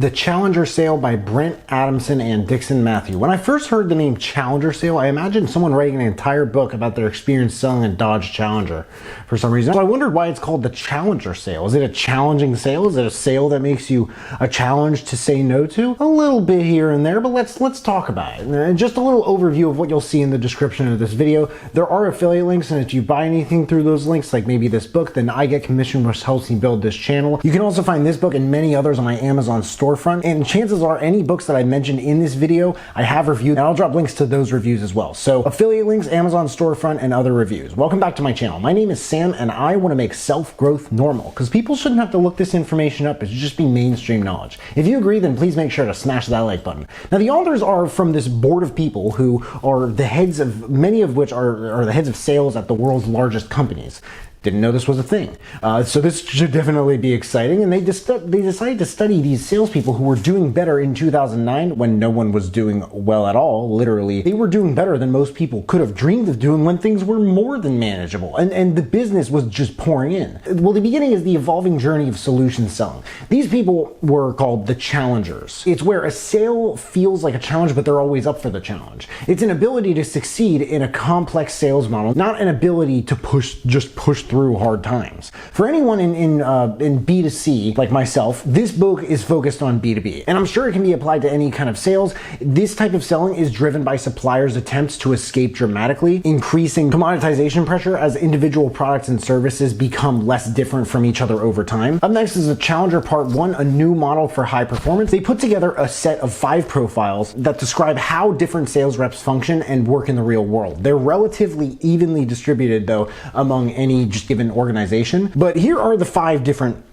The Challenger Sale by Brent Adamson and Dixon Matthew. When I first heard the name Challenger Sale, I imagined someone writing an entire book about their experience selling a Dodge Challenger for some reason. So I wondered why it's called the Challenger Sale. Is it a challenging sale? Is it a sale that makes you a challenge to say no to? A little bit here and there, but let's talk about it. And just a little overview of what you'll see in the description of this video. There are affiliate links, and if you buy anything through those links, like maybe this book, then I get commission, which helps me build this channel. You can also find this book and many others on my Amazon storefront, and chances are any books that I mentioned in this video I have reviewed, and I'll drop links to those reviews as well. So affiliate links, Amazon storefront, and other reviews. Welcome back to my channel. My name is Sam, and I want to make self-growth normal, because people shouldn't have to look this information up. It should just be mainstream knowledge. If you agree, then please make sure to smash that like button. Now, the authors are from this board of people who are the heads of, many of which are the heads of sales at the world's largest companies. Didn't know this was a thing. So this should definitely be exciting. And they decided to study these salespeople who were doing better in 2009 when no one was doing well at all, literally. They were doing better than most people could have dreamed of doing when things were more than manageable and the business was just pouring in. Well, the beginning is the evolving journey of solution selling. These people were called the challengers. It's where a sale feels like a challenge, but they're always up for the challenge. It's an ability to succeed in a complex sales model, not an ability to just push through hard times. For anyone in B2C like myself, this book is focused on B2B, and I'm sure it can be applied to any kind of sales. This type of selling is driven by suppliers' attempts to escape dramatically, increasing commoditization pressure as individual products and services become less different from each other over time. Up next is the Challenger Part 1, a new model for high performance. They put together a set of 5 profiles that describe how different sales reps function and work in the real world. They're relatively evenly distributed, though, among any just given organization. But here are the 5 different,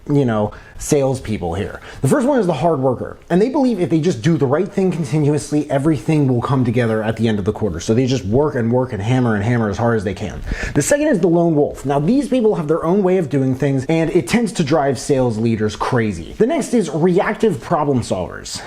salespeople here. The first one is the hard worker, and they believe if they just do the right thing continuously, everything will come together at the end of the quarter. So they just work and hammer as hard as they can. The second is the lone wolf. Now, these people have their own way of doing things, and it tends to drive sales leaders crazy. The next is reactive problem solvers.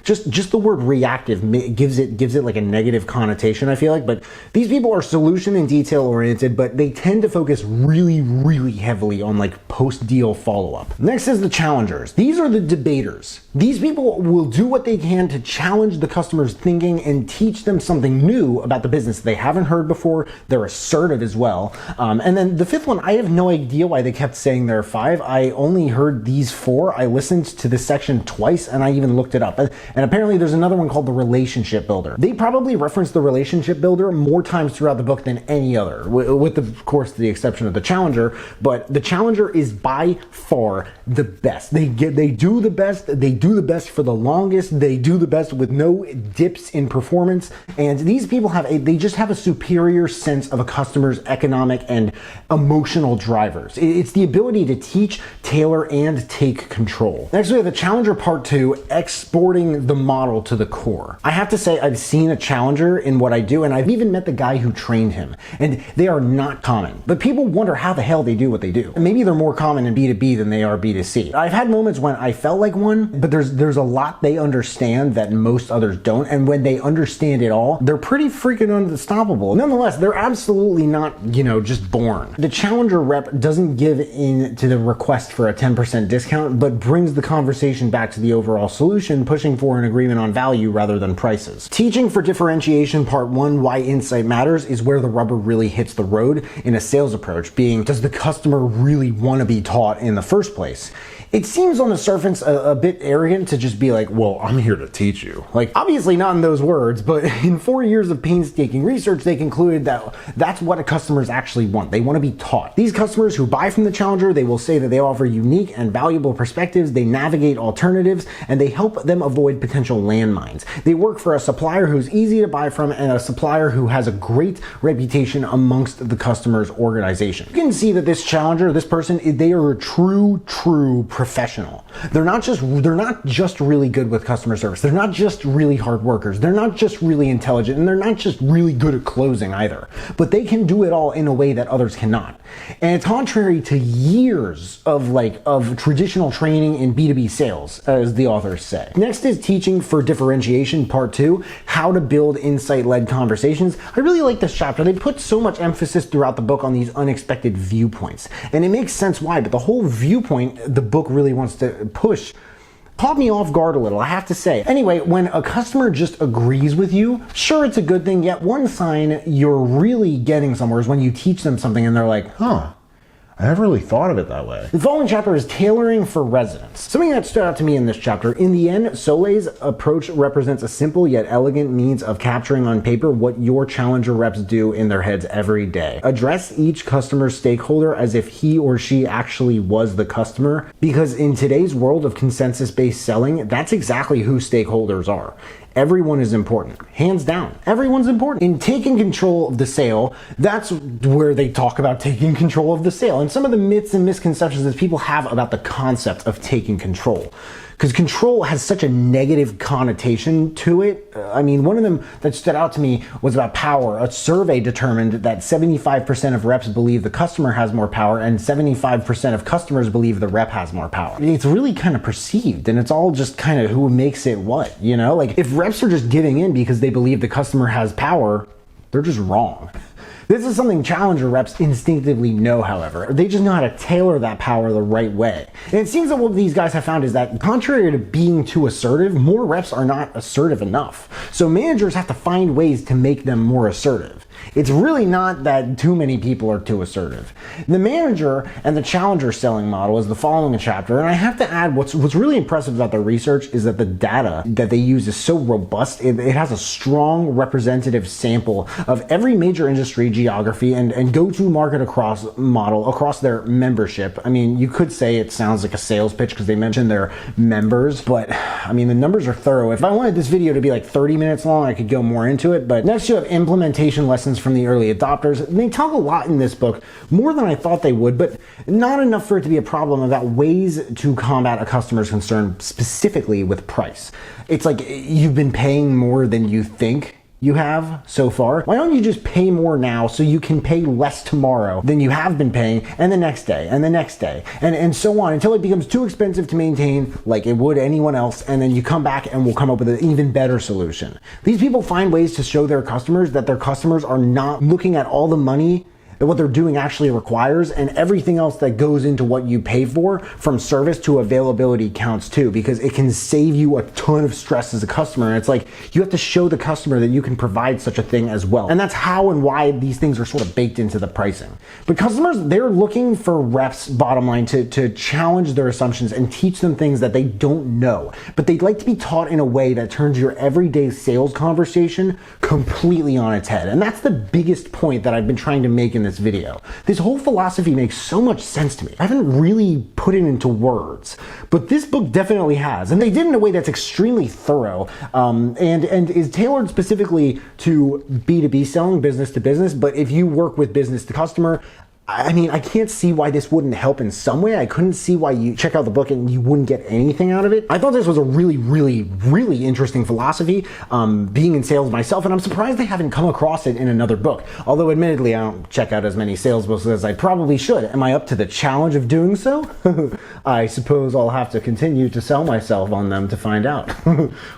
Just the word reactive gives it like a negative connotation, I feel like, but these people are solution and detail oriented, but they tend to focus really heavily on like post-deal follow-up. Next is the challengers. These are the debaters. These people will do what they can to challenge the customer's thinking and teach them something new about the business they haven't heard before. They're assertive as well. And then the fifth one, I have no idea why they kept saying there are 5. I only heard these 4. I listened to this section twice, and I even looked it up. And apparently there's another one called the relationship builder. They probably reference the relationship builder more times throughout the book than any other, with of course the exception of the Challenger. But the Challenger is by far the best. They do the best. They do the best for the longest. They do the best with no dips in performance. And these people they just have a superior sense of a customer's economic and emotional drivers. It's the ability to teach, tailor, and take control. Next, we have the Challenger Part 2, exporting the model to the core. I have to say, I've seen a Challenger in what I do, and I've even met the guy who trained him, and they are not common. But people wonder how the hell they do what they do. And maybe they're more common in B2B than they are B2C. I've had moments when I felt like one, but there's a lot they understand that most others don't, and when they understand it all, they're pretty freaking unstoppable. Nonetheless, they're absolutely not, just born. The Challenger rep doesn't give in to the request for a 10% discount, but brings the conversation back to the overall solution, pushing for an agreement on value rather than prices. Teaching for differentiation Part 1, why insight matters, is where the rubber really hits the road in a sales approach, being, does the customer really want to be taught in the first place? It seems on the surface a bit arrogant to just be like, well, I'm here to teach you. Like, obviously not in those words, but in 4 years of painstaking research, they concluded that that's what customers actually want. They want to be taught. These customers who buy from the Challenger, they will say that they offer unique and valuable perspectives, they navigate alternatives, and they help them avoid potential landmines. They work for a supplier who's easy to buy from and a supplier who has a great reputation amongst the customer's organization. You can see that this Challenger, this person, they are a true professional. They're not just really good with customer service. They're not just really hard workers. They're not just really intelligent, and they're not just really good at closing either. But they can do it all in a way that others cannot. And it's contrary to years of traditional training in B2B sales, as the authors say. Next is teaching for differentiation Part 2, how to build insight-led conversations. I really like this chapter. They put so much emphasis throughout the book on these unexpected viewpoints. And it makes sense why, but the whole viewpoint the book really wants to push caught me off guard a little, I have to say. Anyway, when a customer just agrees with you, sure, it's a good thing, yet one sign you're really getting somewhere is when you teach them something and they're like, huh, I never really thought of it that way. The following chapter is tailoring for residents. Something that stood out to me in this chapter, in the end, Solei's approach represents a simple yet elegant means of capturing on paper what your challenger reps do in their heads every day. Address each customer stakeholder as if he or she actually was the customer, because in today's world of consensus-based selling, that's exactly who stakeholders are. Everyone is important. Hands down, everyone's important. In taking control of the sale, that's where they talk about taking control of the sale and some of the myths and misconceptions that people have about the concept of taking control. Because control has such a negative connotation to it. I mean, one of them that stood out to me was about power. A survey determined that 75% of reps believe the customer has more power and 75% of customers believe the rep has more power. It's really kind of perceived, and it's all just kind of who makes it what, you know? Like, if reps are just giving in because they believe the customer has power, they're just wrong. This is something challenger reps instinctively know, however. They just know how to tailor that power the right way. And it seems that what these guys have found is that contrary to being too assertive, more reps are not assertive enough. So managers have to find ways to make them more assertive. It's really not that too many people are too assertive. The manager and the challenger selling model is the following chapter, and I have to add what's really impressive about their research is that the data that they use is so robust. It has a strong representative sample of every major industry, geography, and go-to market model across their membership. I mean, you could say it sounds like a sales pitch because they mention their members, but I mean, the numbers are thorough. If I wanted this video to be like 30 minutes long, I could go more into it, but next you have implementation lessons from the early adopters. They talk a lot in this book, more than I thought they would, but not enough for it to be a problem about ways to combat a customer's concern specifically with price. It's like you've been paying more than you think you have so far. Why don't you just pay more now so you can pay less tomorrow than you have been paying, and the next day, and the next day, and so on until it becomes too expensive to maintain like it would anyone else, and then you come back and we'll come up with an even better solution. These people find ways to show their customers that their customers are not looking at all the money that what they're doing actually requires, and everything else that goes into what you pay for, from service to availability, counts too, because it can save you a ton of stress as a customer. And it's like you have to show the customer that you can provide such a thing as well. And that's how and why these things are sort of baked into the pricing. But customers, they're looking for reps, bottom line, to challenge their assumptions and teach them things that they don't know. But they'd like to be taught in a way that turns your everyday sales conversation completely on its head. And that's the biggest point that I've been trying to make in this video. This whole philosophy makes so much sense to me. I haven't really put it into words, but this book definitely has, and they did it in a way that's extremely thorough, and is tailored specifically to B2B selling, business to business. But if you work with business to customer, I mean, I can't see why this wouldn't help in some way. I couldn't see why you check out the book and you wouldn't get anything out of it. I thought this was a really, really, really interesting philosophy, being in sales myself, and I'm surprised they haven't come across it in another book. Although admittedly, I don't check out as many sales books as I probably should. Am I up to the challenge of doing so? I suppose I'll have to continue to sell myself on them to find out.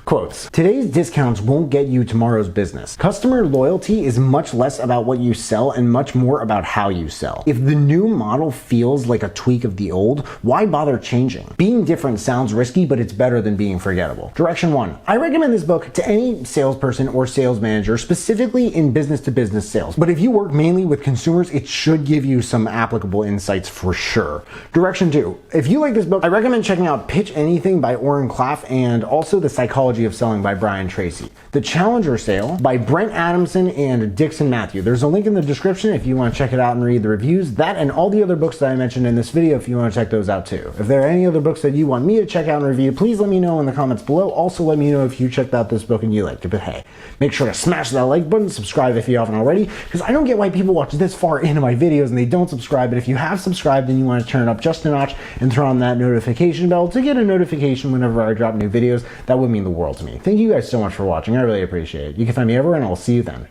Quotes. Today's discounts won't get you tomorrow's business. Customer loyalty is much less about what you sell and much more about how you sell. If the new model feels like a tweak of the old, why bother changing? Being different sounds risky, but it's better than being forgettable. Direction 1. I recommend this book to any salesperson or sales manager, specifically in business to business sales. But if you work mainly with consumers, it should give you some applicable insights for sure. Direction 2. If you like this book, I recommend checking out Pitch Anything by Oren Klaff and also The Psychology of Selling by Brian Tracy. The Challenger Sale by Brent Adamson and Dixon Matthew. There's a link in the description if you want to check it out and read the review. That and all the other books that I mentioned in this video if you want to check those out too. If there are any other books that you want me to check out and review, please let me know in the comments below. Also let me know if you checked out this book and you liked it. But hey, make sure to smash that like button, subscribe if you haven't already, because I don't get why people watch this far into my videos and they don't subscribe. But if you have subscribed and you want to turn it up just a notch and turn on that notification bell to get a notification whenever I drop new videos, that would mean the world to me. Thank you guys so much for watching. I really appreciate it. You can find me everywhere and I'll see you then.